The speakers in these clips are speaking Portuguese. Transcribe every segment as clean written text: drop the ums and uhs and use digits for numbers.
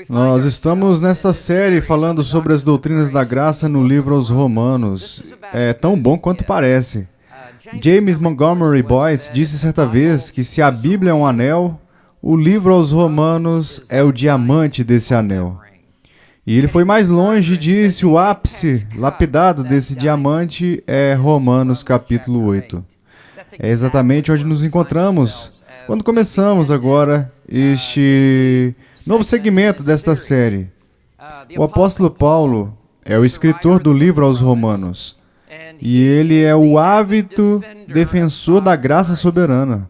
Nós estamos nesta série falando sobre as doutrinas da graça no livro aos Romanos. É tão bom quanto parece. James Montgomery Boyce disse certa vez que se a Bíblia é um anel, o livro aos Romanos é o diamante desse anel. E ele foi mais longe e disse: o ápice lapidado desse diamante é Romanos capítulo 8. É exatamente onde nos encontramos quando começamos agora este novo segmento desta série. O apóstolo Paulo é o escritor do livro aos Romanos e ele é o ávido defensor da graça soberana.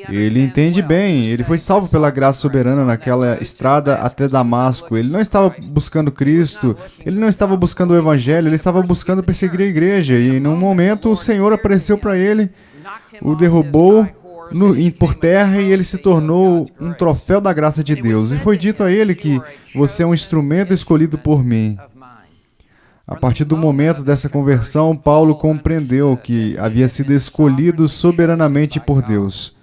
Ele entende bem, ele foi salvo pela graça soberana naquela estrada até Damasco. Ele não estava buscando Cristo, ele não estava buscando o Evangelho, ele estava buscando perseguir a igreja. E num momento o Senhor apareceu para ele, o derrubou por terra e ele se tornou um troféu da graça de Deus. E foi dito a ele que você é um instrumento escolhido por mim. A partir do momento dessa conversão, Paulo compreendeu que havia sido escolhido soberanamente por Deus.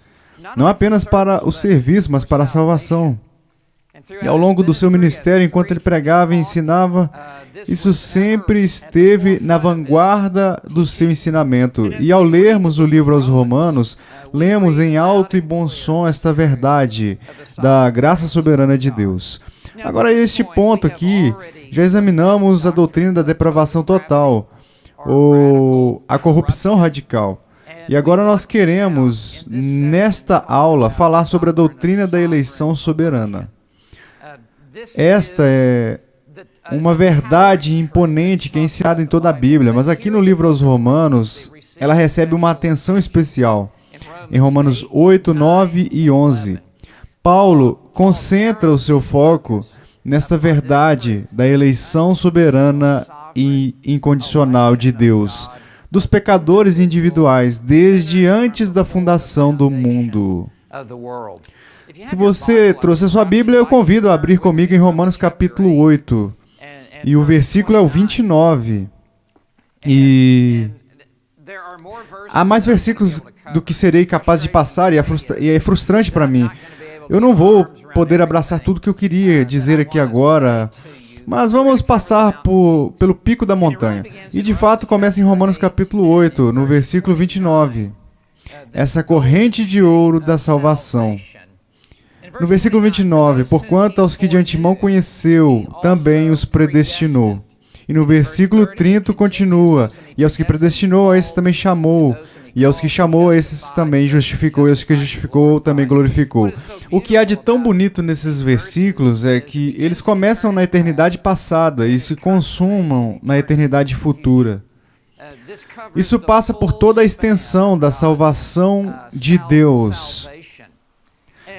Não apenas para o serviço, mas para a salvação. E ao longo do seu ministério, enquanto ele pregava e ensinava, isso sempre esteve na vanguarda do seu ensinamento. E ao lermos o livro aos Romanos, lemos em alto e bom som esta verdade da graça soberana de Deus. Agora, a este ponto aqui, já examinamos a doutrina da depravação total, ou a corrupção radical. E agora nós queremos, nesta aula, falar sobre a doutrina da eleição soberana. Esta é uma verdade imponente que é ensinada em toda a Bíblia, mas aqui no livro aos Romanos, ela recebe uma atenção especial. Em Romanos 8, 9 e 11, Paulo concentra o seu foco nesta verdade da eleição soberana e incondicional de Deus, dos pecadores individuais, desde antes da fundação do mundo. Se você trouxe a sua Bíblia, eu convido a abrir comigo em Romanos capítulo 8, e o versículo é o 29. E há mais versículos do que serei capaz de passar, e é frustrante para mim. Eu não vou poder abraçar tudo que eu queria dizer aqui agora, mas vamos passar pelo pico da montanha. E de fato começa em Romanos capítulo 8, no versículo 29. Essa corrente de ouro da salvação. No versículo 29, porquanto aos que de antemão conheceu, também os predestinou. E no versículo 30 continua, e aos que predestinou, a esses também chamou, e aos que chamou, a esses também justificou, e aos que justificou, também glorificou. O que há de tão bonito nesses versículos é que eles começam na eternidade passada e se consumam na eternidade futura. Isso passa por toda a extensão da salvação de Deus.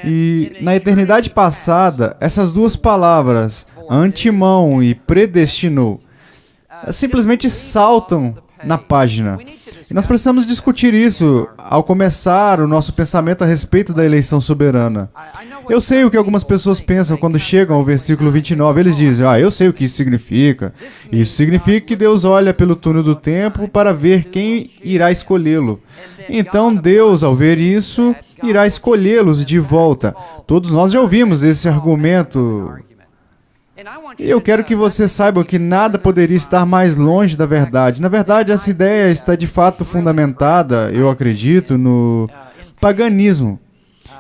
E na eternidade passada, essas duas palavras, antemão e predestinou, simplesmente saltam na página. E nós precisamos discutir isso ao começar o nosso pensamento a respeito da eleição soberana. Eu sei o que algumas pessoas pensam quando chegam ao versículo 29. Eles dizem: eu sei o que isso significa. Isso significa que Deus olha pelo túnel do tempo para ver quem irá escolhê-lo. Então Deus, ao ver isso, irá escolhê-los de volta. Todos nós já ouvimos esse argumento. E eu quero que você saiba que nada poderia estar mais longe da verdade. Na verdade, essa ideia está de fato fundamentada, eu acredito, no paganismo.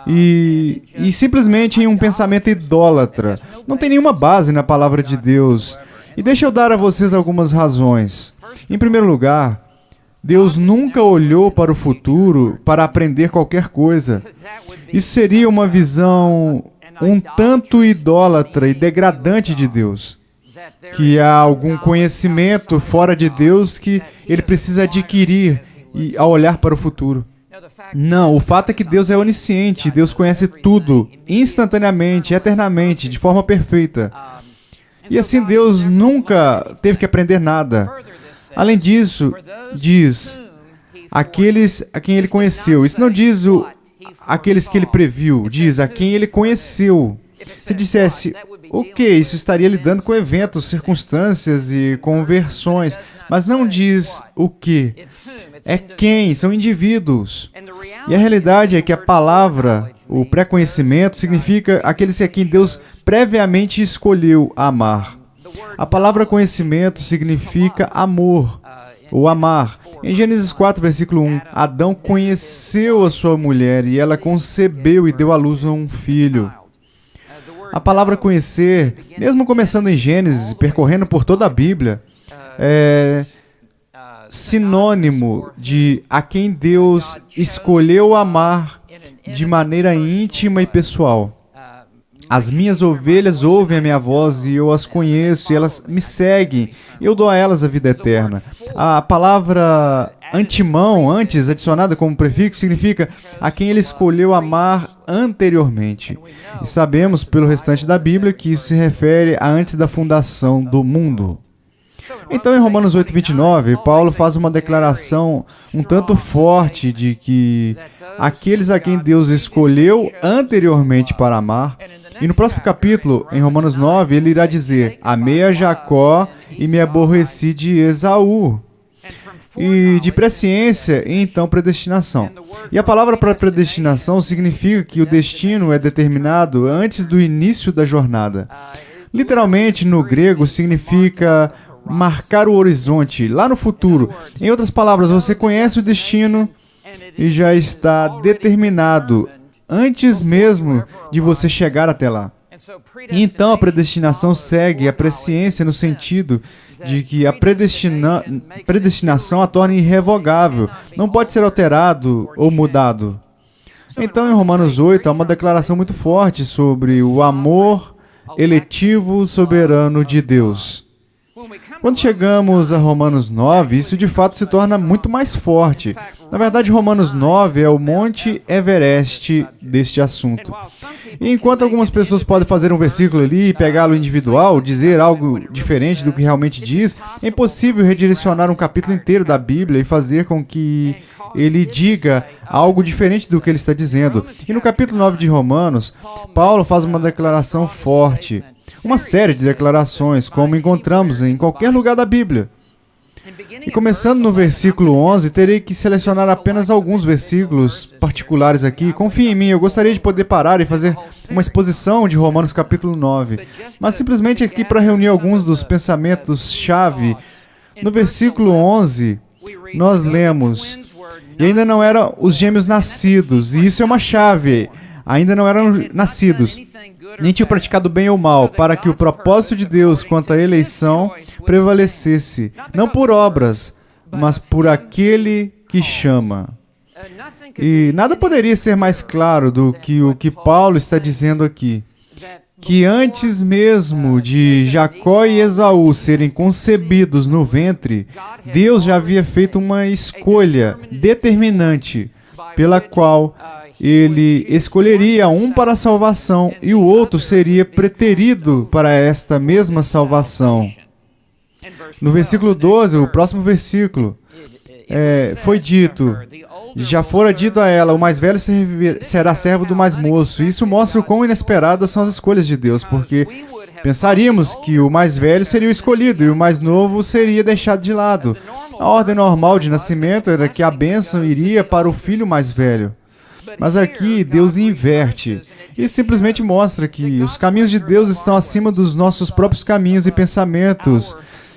E simplesmente em um pensamento idólatra. Não tem nenhuma base na palavra de Deus. E deixa eu dar a vocês algumas razões. Em primeiro lugar, Deus nunca olhou para o futuro para aprender qualquer coisa. Isso seria uma visão um tanto idólatra e degradante de Deus. Que há algum conhecimento fora de Deus que ele precisa adquirir ao olhar para o futuro. Não, o fato é que Deus é onisciente, Deus conhece tudo, instantaneamente, eternamente, de forma perfeita. E assim Deus nunca teve que aprender nada. Além disso, diz, aqueles a quem ele conheceu. Isso não diz aqueles que ele previu, diz a quem ele conheceu. Se dissesse Ok, isso estaria lidando com eventos, circunstâncias e conversões, mas não diz o que. É quem, são indivíduos. E a realidade é que a palavra, o pré-conhecimento, significa aqueles a quem Deus previamente escolheu amar. A palavra conhecimento significa amor, ou amar. Em Gênesis 4, versículo 1, Adão conheceu a sua mulher e ela concebeu e deu à luz a um filho. A palavra conhecer, mesmo começando em Gênesis e percorrendo por toda a Bíblia, é sinônimo de a quem Deus escolheu amar de maneira íntima e pessoal. As minhas ovelhas ouvem a minha voz e eu as conheço e elas me seguem. Eu dou a elas a vida eterna. A palavra antemão, antes, adicionada como prefixo, significa a quem ele escolheu amar anteriormente. E sabemos pelo restante da Bíblia que isso se refere a antes da fundação do mundo. Então, em Romanos 8:29, Paulo faz uma declaração um tanto forte de que aqueles a quem Deus escolheu anteriormente para amar. E no próximo capítulo, em Romanos 9, ele irá dizer: amei a Jacó e me aborreci de Esaú. E de presciência, e então predestinação. E a palavra para predestinação significa que o destino é determinado antes do início da jornada. Literalmente, no grego, significa marcar o horizonte, lá no futuro. Em outras palavras, você conhece o destino e já está determinado antes mesmo de você chegar até lá. E então a predestinação segue a presciência no sentido de que a predestinação a torna irrevogável, não pode ser alterado ou mudado. Então, em Romanos 8, há uma declaração muito forte sobre o amor eletivo soberano de Deus. Quando chegamos a Romanos 9, isso de fato se torna muito mais forte. Na verdade, Romanos 9 é o Monte Everest deste assunto. E enquanto algumas pessoas podem fazer um versículo ali e pegá-lo individual, dizer algo diferente do que realmente diz, é impossível redirecionar um capítulo inteiro da Bíblia e fazer com que ele diga algo diferente do que ele está dizendo. E no capítulo 9 de Romanos, Paulo faz uma declaração forte. Uma série de declarações, como encontramos em qualquer lugar da Bíblia. E começando no versículo 11, terei que selecionar apenas alguns versículos particulares aqui. Confie em mim, eu gostaria de poder parar e fazer uma exposição de Romanos capítulo 9. Mas simplesmente aqui para reunir alguns dos pensamentos-chave. No versículo 11, nós lemos: e ainda não eram os gêmeos nascidos, e isso é uma chave. Ainda não eram nascidos, nem tinham praticado bem ou mal, para que o propósito de Deus quanto à eleição prevalecesse, não por obras, mas por aquele que chama. E nada poderia ser mais claro do que o que Paulo está dizendo aqui, que antes mesmo de Jacó e Esaú serem concebidos no ventre, Deus já havia feito uma escolha determinante, pela qual ele escolheria um para a salvação e o outro seria preterido para esta mesma salvação. No versículo 12, o próximo versículo, foi dito, já fora dito a ela, o mais velho será servo do mais moço. Isso mostra o quão inesperadas são as escolhas de Deus, porque pensaríamos que o mais velho seria o escolhido e o mais novo seria deixado de lado. A ordem normal de nascimento era que a bênção iria para o filho mais velho. Mas aqui Deus inverte. Isso simplesmente mostra que os caminhos de Deus estão acima dos nossos próprios caminhos e pensamentos.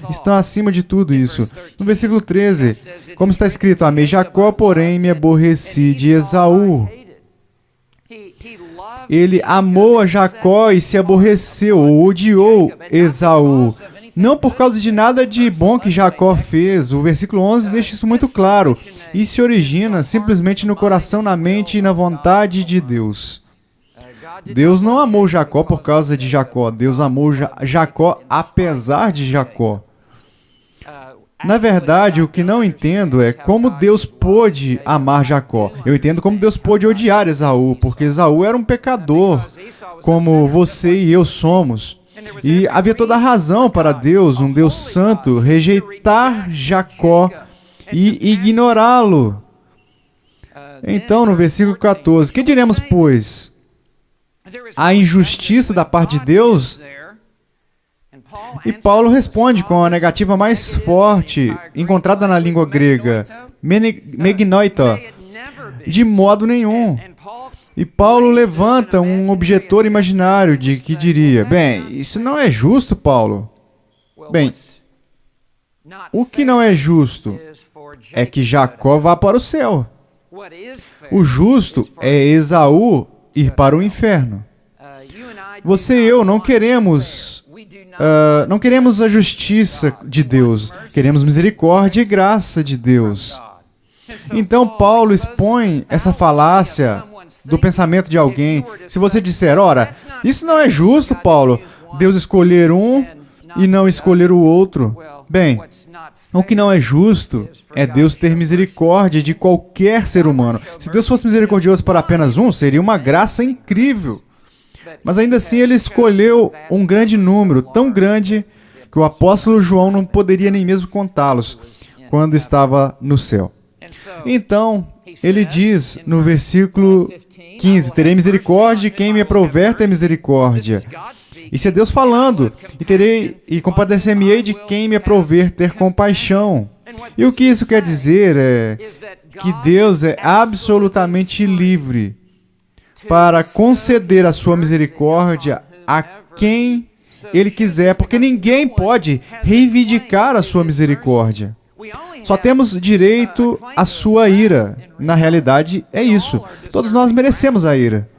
Estão acima de tudo isso. No versículo 13, como está escrito, amei Jacó, porém me aborreci de Esaú. Ele amou a Jacó e se aborreceu, ou odiou Esaú. Não por causa de nada de bom que Jacó fez. O versículo 11 deixa isso muito claro. E se origina simplesmente no coração, na mente e na vontade de Deus. Deus não amou Jacó por causa de Jacó. Deus amou Jacó apesar de Jacó. Na verdade, o que não entendo é como Deus pôde amar Jacó. Eu entendo como Deus pôde odiar Esaú, porque Esaú era um pecador, como você e eu somos. E havia toda a razão para Deus, um Deus santo, rejeitar Jacó e ignorá-lo. Então, no versículo 14, que diremos, pois? A injustiça da parte de Deus E Paulo responde com a negativa mais forte encontrada na língua grega, megnoito, de modo nenhum. E Paulo levanta um objetor imaginário de que diria, bem, isso não é justo, Paulo. Bem, o que não é justo é que Jacó vá para o céu. O justo é Esaú ir para o inferno. Você e eu não queremos a justiça de Deus, queremos misericórdia e graça de Deus. Então Paulo expõe essa falácia do pensamento de alguém. Se você disser, ora, isso não é justo, Paulo, Deus escolher um e não escolher o outro. Bem, o que não é justo é Deus ter misericórdia de qualquer ser humano. Se Deus fosse misericordioso para apenas um, seria uma graça incrível. Mas ainda assim ele escolheu um grande número, tão grande que o apóstolo João não poderia nem mesmo contá-los quando estava no céu. Então, ele diz no versículo 15, terei misericórdia de quem me aprover ter misericórdia. Isso é Deus falando, e compadecer-me-ei de quem me aprover ter compaixão. E o que isso quer dizer é que Deus é absolutamente livre para conceder a sua misericórdia a quem Ele quiser, porque ninguém pode reivindicar a sua misericórdia. Só temos direito à sua ira. Na realidade, é isso. Todos nós merecemos a ira.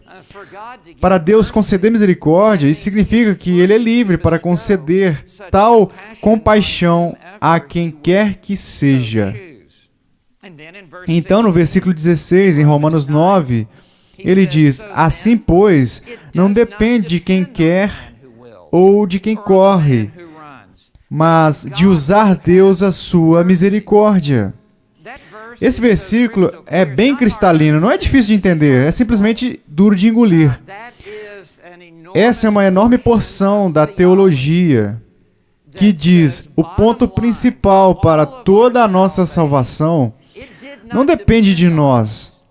Para Deus conceder misericórdia, isso significa que Ele é livre para conceder tal compaixão a quem quer que seja. Então, no versículo 16, em Romanos 9, ele diz, assim, pois, não depende de quem quer ou de quem corre, mas de usar Deus a sua misericórdia. Esse versículo é bem cristalino, não é difícil de entender, é simplesmente duro de engolir. Essa é uma enorme porção da teologia que diz o ponto principal para toda a nossa salvação não depende de nós,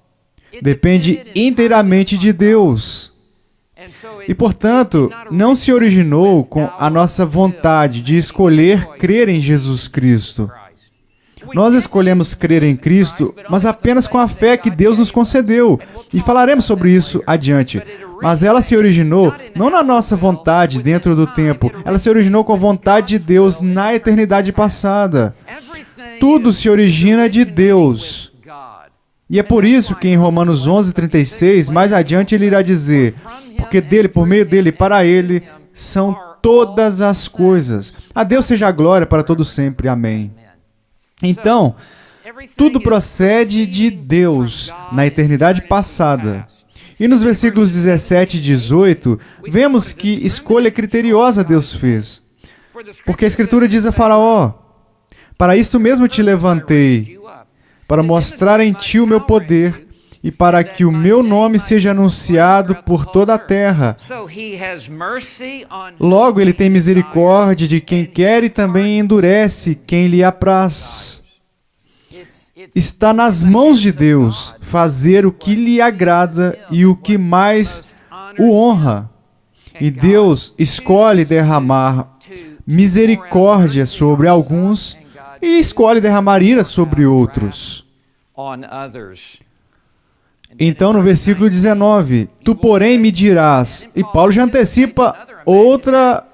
depende inteiramente de Deus. E, portanto, não se originou com a nossa vontade de escolher crer em Jesus Cristo. Nós escolhemos crer em Cristo, mas apenas com a fé que Deus nos concedeu. E falaremos sobre isso adiante. Mas ela se originou não na nossa vontade dentro do tempo, ela se originou com a vontade de Deus na eternidade passada. Tudo se origina de Deus. E é por isso que em Romanos 11:36, mais adiante ele irá dizer, porque dele, por meio dele e para ele, são todas as coisas. A Deus seja a glória para todo sempre. Amém. Então, tudo procede de Deus na eternidade passada. E nos versículos 17 e 18, vemos que escolha criteriosa Deus fez. Porque a Escritura diz a Faraó, para isso mesmo te levantei, para mostrar em ti o meu poder e para que o meu nome seja anunciado por toda a terra. Logo, ele tem misericórdia de quem quer e também endurece quem lhe apraz. Está nas mãos de Deus fazer o que lhe agrada e o que mais o honra. E Deus escolhe derramar misericórdia sobre alguns e escolhe derramar ira sobre outros. Então, no versículo 19, tu, porém, me dirás, e Paulo já antecipa outra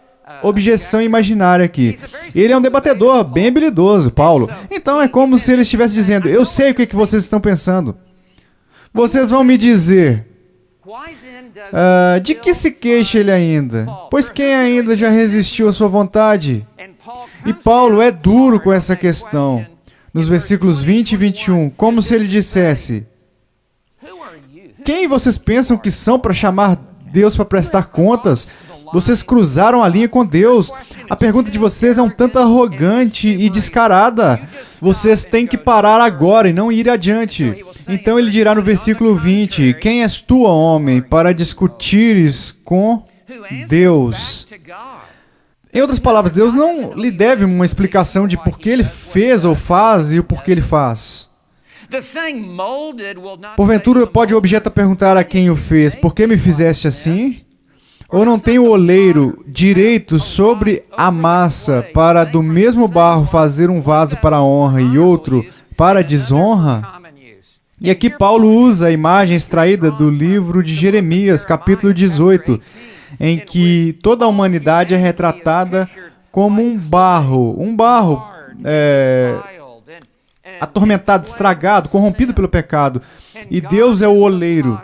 objeção imaginária aqui. Ele é um debatedor bem habilidoso, Paulo. Então, é como se ele estivesse dizendo, eu sei o que vocês estão pensando. Vocês vão me dizer, de que se queixa ele ainda? Pois quem ainda já resistiu à sua vontade? E Paulo é duro com essa questão. Nos versículos 20 e 21, como se ele dissesse, quem vocês pensam que são para chamar Deus para prestar contas? Vocês cruzaram a linha com Deus. A pergunta de vocês é um tanto arrogante e descarada. Vocês têm que parar agora e não ir adiante. Então ele dirá no versículo 20, quem és tu, homem, para discutires com Deus? Em outras palavras, Deus não lhe deve uma explicação de por que ele fez ou faz e o porquê ele faz. Porventura, pode o objeto perguntar a quem o fez, por que me fizeste assim? Ou não tem o oleiro direito sobre a massa para do mesmo barro fazer um vaso para honra e outro para desonra? E aqui Paulo usa a imagem extraída do livro de Jeremias, capítulo 18, em que toda a humanidade é retratada como um barro atormentado, estragado, corrompido pelo pecado. E Deus é o oleiro,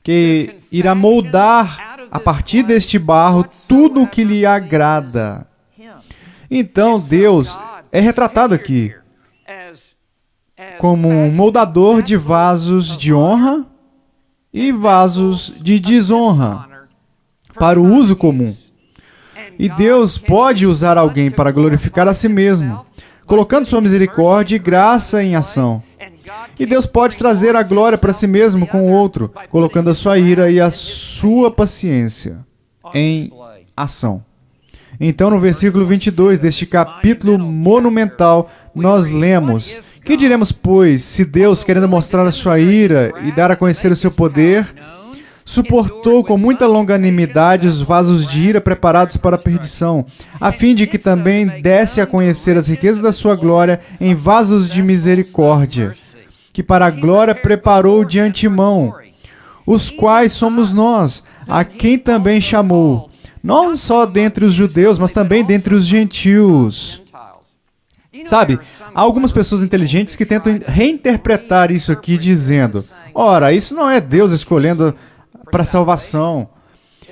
que irá moldar a partir deste barro tudo o que lhe agrada. Então Deus é retratado aqui como um moldador de vasos de honra e vasos de desonra para o uso comum. E Deus pode usar alguém para glorificar a si mesmo, colocando sua misericórdia e graça em ação. E Deus pode trazer a glória para si mesmo com o outro, colocando a sua ira e a sua paciência em ação. Então, no versículo 22 deste capítulo monumental, nós lemos: que diremos, pois, se Deus, querendo mostrar a sua ira e dar a conhecer o seu poder, suportou com muita longanimidade os vasos de ira preparados para a perdição, a fim de que também desse a conhecer as riquezas da sua glória em vasos de misericórdia, que para a glória preparou de antemão, os quais somos nós, a quem também chamou, não só dentre os judeus, mas também dentre os gentios. Sabe, há algumas pessoas inteligentes que tentam reinterpretar isso aqui dizendo: ora, isso não é Deus escolhendo para a salvação,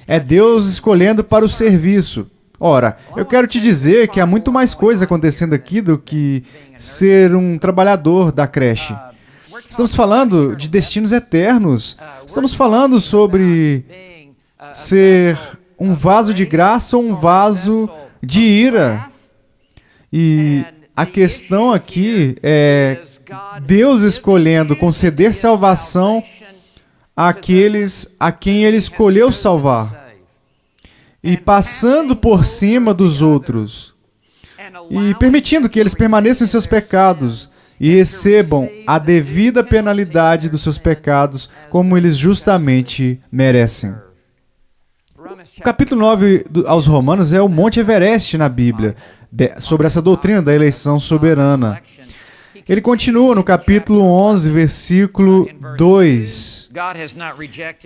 é Deus escolhendo para o serviço. Ora, eu quero te dizer que há muito mais coisa acontecendo aqui do que ser um trabalhador da creche. Estamos falando de destinos eternos. Estamos falando sobre ser um vaso de graça ou um vaso de ira. E a questão aqui é Deus escolhendo conceder salvação àqueles a quem Ele escolheu salvar, e passando por cima dos outros, e permitindo que eles permaneçam em seus pecados e recebam a devida penalidade dos seus pecados, como eles justamente merecem. O capítulo 9 aos Romanos é o Monte Everest na Bíblia, sobre essa doutrina da eleição soberana. Ele continua no capítulo 11, versículo 2.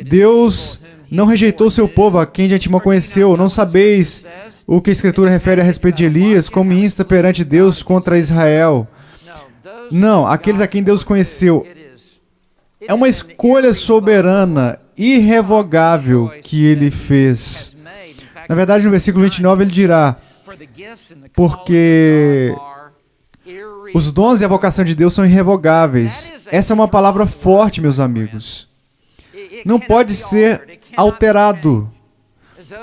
Deus não rejeitou seu povo, a quem de antemão conheceu. Não sabeis o que a Escritura refere a respeito de Elias, como insta perante Deus contra Israel. Não, aqueles a quem Deus conheceu. É uma escolha soberana, irrevogável, que Ele fez. Na verdade, no versículo 29, Ele dirá: porque os dons e a vocação de Deus são irrevogáveis. Essa é uma palavra forte, meus amigos. Não pode ser alterado.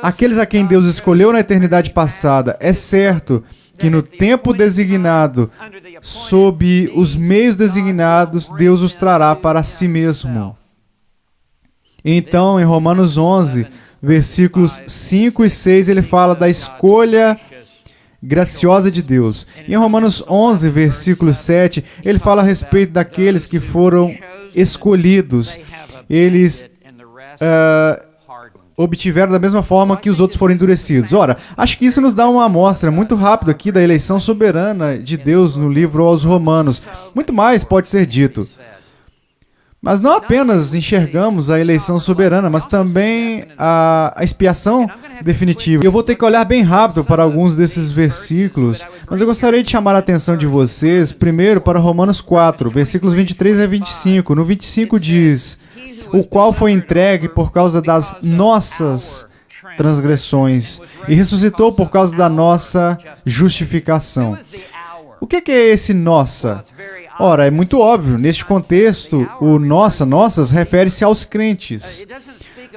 Aqueles a quem Deus escolheu na eternidade passada, é certo que no tempo designado, sob os meios designados, Deus os trará para si mesmo. Então, em Romanos 11, versículos 5 e 6, ele fala da escolha graciosa de Deus. Em Romanos 11, versículo 7, ele fala a respeito daqueles que foram escolhidos. Eles obtiveram da mesma forma que os outros foram endurecidos. Ora, acho que isso nos dá uma amostra muito rápida aqui da eleição soberana de Deus no livro aos Romanos. Muito mais pode ser dito. Mas não apenas enxergamos a eleição soberana, mas também a expiação definitiva. Eu vou ter que olhar bem rápido para alguns desses versículos, mas eu gostaria de chamar a atenção de vocês, primeiro, para Romanos 4, versículos 23 a 25. No 25 diz: o qual foi entregue por causa das nossas transgressões e ressuscitou por causa da nossa justificação. O que é esse nossa? Ora, é muito óbvio, neste contexto, o nossas refere-se aos crentes.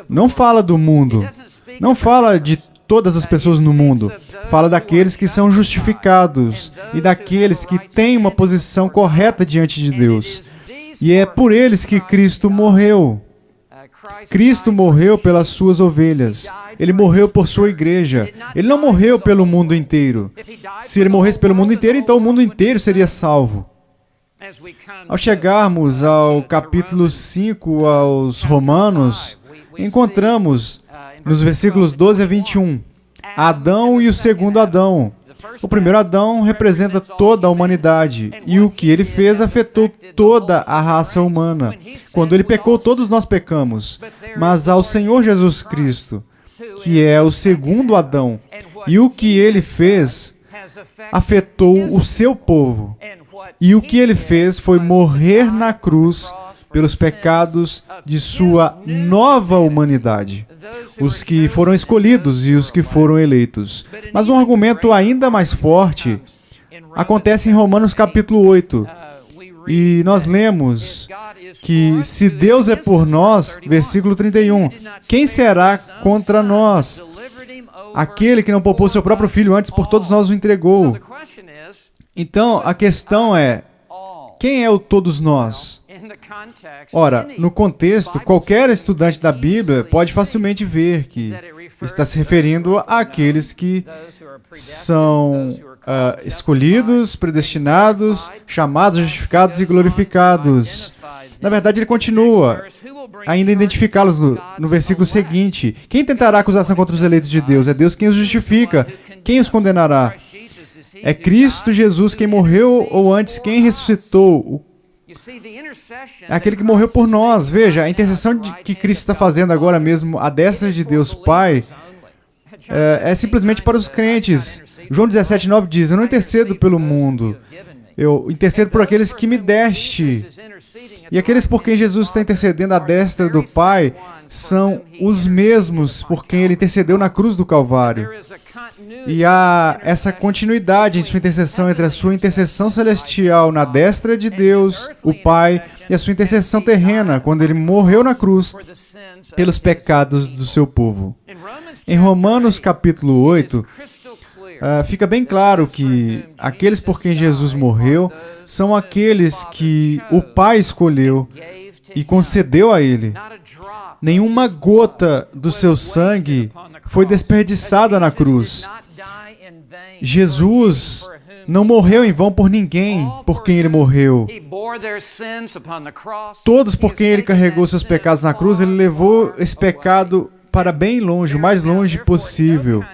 Não fala do mundo, não fala de todas as pessoas no mundo, fala daqueles que são justificados e daqueles que têm uma posição correta diante de Deus. E é por eles que Cristo morreu. Cristo morreu pelas suas ovelhas. Ele morreu por sua igreja. Ele não morreu pelo mundo inteiro. Se ele morresse pelo mundo inteiro, então o mundo inteiro seria salvo. Ao chegarmos ao capítulo 5 aos Romanos, encontramos nos versículos 12 a 21. Adão e o segundo Adão. O primeiro Adão representa toda a humanidade, e o que ele fez afetou toda a raça humana. Quando ele pecou, todos nós pecamos. Mas ao Senhor Jesus Cristo, que é o segundo Adão, e o que ele fez afetou o seu povo. E o que ele fez foi morrer na cruz pelos pecados de sua nova humanidade, os que foram escolhidos e os que foram eleitos. Mas um argumento ainda mais forte acontece em Romanos capítulo 8. E nós lemos que se Deus é por nós, versículo 31, quem será contra nós? Aquele que não poupou seu próprio filho, antes por todos nós o entregou. Então, a questão é, quem é o todos nós? Ora, no contexto, qualquer estudante da Bíblia pode facilmente ver que está se referindo àqueles que são escolhidos, predestinados, chamados, justificados e glorificados. Na verdade, ele continua ainda a identificá-los no versículo seguinte. Quem tentará acusação contra os eleitos de Deus? É Deus quem os justifica. Quem os condenará? É Cristo Jesus quem morreu, ou antes, quem ressuscitou? É aquele que morreu por nós. Veja, a intercessão que Cristo está fazendo agora mesmo à destra de Deus Pai é simplesmente para os crentes. João 17:9 diz, eu não intercedo pelo mundo, eu intercedo por aqueles que me deste. E aqueles por quem Jesus está intercedendo à destra do Pai são os mesmos por quem ele intercedeu na cruz do Calvário. E há essa continuidade em sua intercessão entre a sua intercessão celestial na destra de Deus, o Pai, e a sua intercessão terrena, quando ele morreu na cruz pelos pecados do seu povo. Em Romanos capítulo 8, fica bem claro que aqueles por quem Jesus morreu são aqueles que o Pai escolheu e concedeu a ele. Nenhuma gota do seu sangue foi desperdiçada na cruz. Jesus não morreu em vão por ninguém por quem ele morreu. Todos por quem ele carregou seus pecados na cruz, ele levou esse pecado para bem longe, o mais longe possível.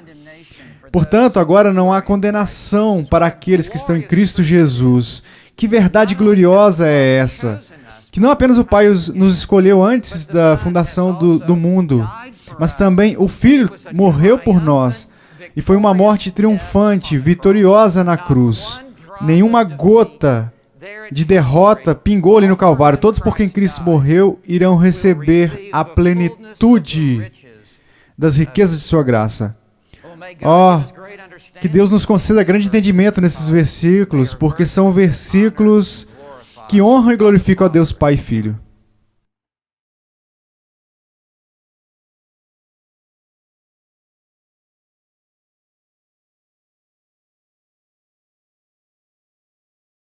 Portanto, agora não há condenação para aqueles que estão em Cristo Jesus. Que verdade gloriosa é essa? Que não apenas o Pai nos escolheu antes da fundação do mundo, mas também o Filho morreu por nós. E foi uma morte triunfante, vitoriosa na cruz. Nenhuma gota de derrota pingou ali no Calvário. Todos por quem Cristo morreu irão receber a plenitude das riquezas de sua graça. Que Deus nos conceda grande entendimento nesses versículos, porque são versículos que honram e glorificam a Deus Pai e Filho.